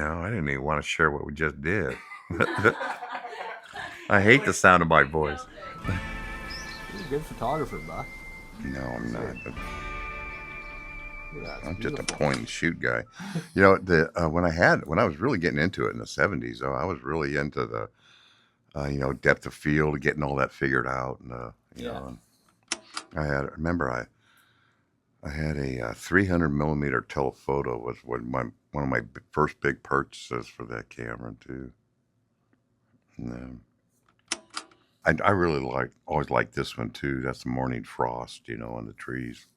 No, I didn't even want to share what we just did. I hate the sound of my voice. You're a good photographer, Buck. No, I'm not. But Yeah, it's I'm just a beautiful. point and shoot guy. When I was really getting into it in the '70s, though, I was really into the depth of field, getting all that figured out, and Yeah. and I had a 300 millimeter telephoto was one of my first big purchases for that camera too. And, I really always liked this one too. That's the morning frost, on the trees.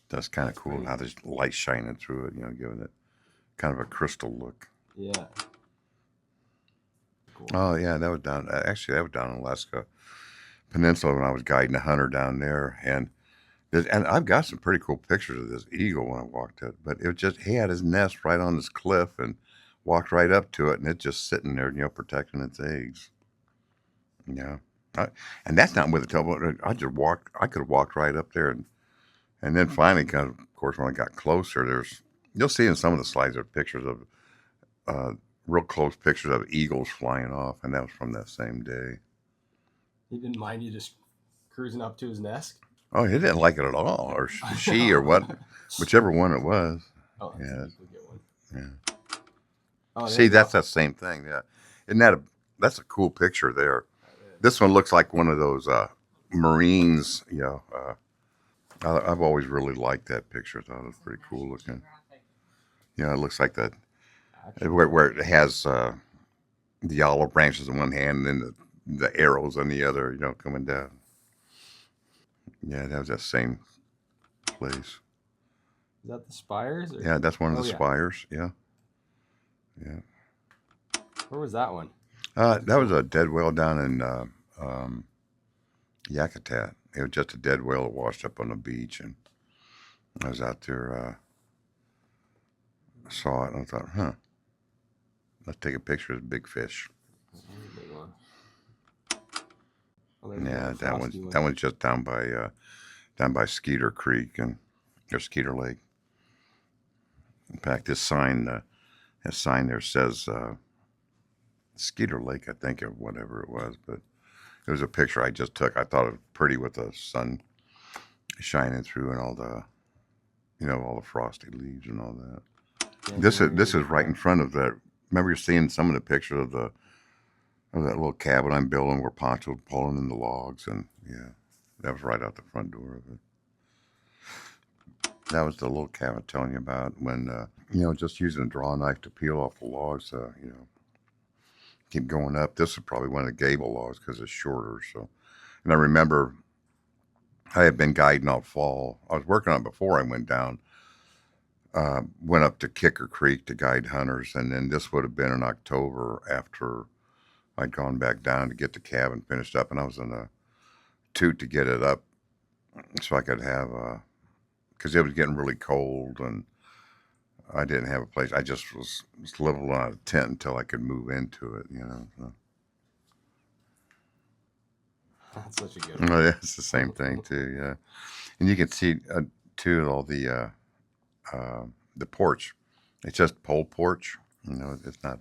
That's kind of cool how there's light shining through it, giving it kind of a crystal look. Yeah. Cool. Oh yeah, that was down in Alaska Peninsula when I was guiding a hunter down there, and I've got some pretty cool pictures of this eagle when I walked it. But he had his nest right on this cliff and walked right up to it, and it's just sitting there, protecting its eggs. Yeah, and that's not with a towboat. I could have walked right up there, and then finally, of course, when I got closer, you'll see in some of the slides there are pictures of real close pictures of eagles flying off, and that was from that same day. He didn't mind you just cruising up to his nest? Oh, he didn't like it at all, or she, or what, whichever one it was. Oh, that's Yeah. a good one. Yeah. Oh, See, that's that same thing. Yeah, that's a cool picture there. This one looks like one of those Marines. I've always really liked that picture. I thought it was pretty cool looking. Yeah, it looks like that where it has the olive branches in one hand and then the arrows on the other. Coming down. Yeah, that was that same place. Is that the spires? Yeah, that's one of the spires. Yeah. Yeah. Where was that one? That was a dead whale down in Yakutat. It was just a dead whale that washed up on the beach, and I was out there, saw it, and I thought, let's take a picture of the big fish. Yeah, that one's just down by Skeeter Creek or Skeeter Lake. In fact, this sign there says Skeeter Lake, I think, or whatever it was, but it was a picture I just took. I thought it was pretty with the sun shining through and all the frosty leaves and all that. Yeah, this is right in front of that. Remember, you're seeing some of the pictures of that little cabin I'm building where Poncho's pulling in the logs, and yeah, that was right out the front door of it. That was the little cabin telling you about when just using a draw knife to peel off the logs. Keep going up. This is probably one of the gable logs because it's shorter. So, and I remember I had been guiding all fall. I was working on it before I went down. Went up to Kicker Creek to guide hunters, and then this would have been in October after I'd gone back down to get the cabin finished up, and I was in a toot to get it up so I could have, because it was getting really cold, and I didn't have a place. I just was living on a tent until I could move into it, So. That's such a good one. Well, yeah, it's the same thing too, yeah. And you can see too all the porch. It's just pole porch. It's not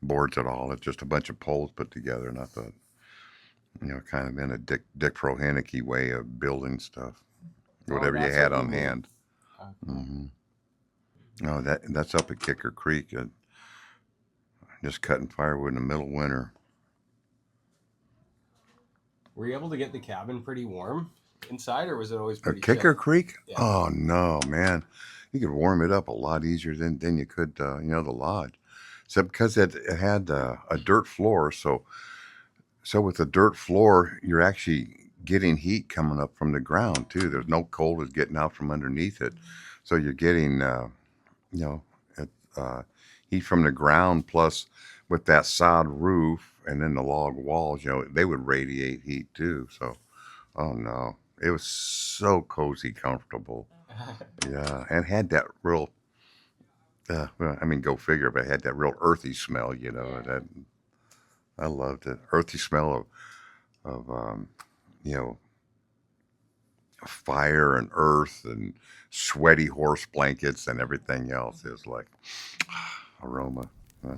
boards at all. It's just a bunch of poles put together. Not the, kind of in a Dick Prohaneke way of building stuff. Whatever you had on hand. Mm-hmm. No, that's up at Kicker Creek. Just cutting firewood in the middle of winter. Were you able to get the cabin pretty warm inside, or was it always pretty Kicker Creek? Yeah. Oh, no, man. You could warm it up a lot easier than you could, the lodge. Except because it had a dirt floor. So with the dirt floor, you're actually getting heat coming up from the ground, too. There's no cold is getting out from underneath it. So you're getting, heat from the ground, plus with that sod roof and then the log walls, they would radiate heat too. So, oh no, it was so cozy, comfortable. Yeah, and had that real, go figure, but it had that real earthy smell, that I loved it. Earthy smell of fire and earth and sweaty horse blankets and everything else is like aroma. Huh?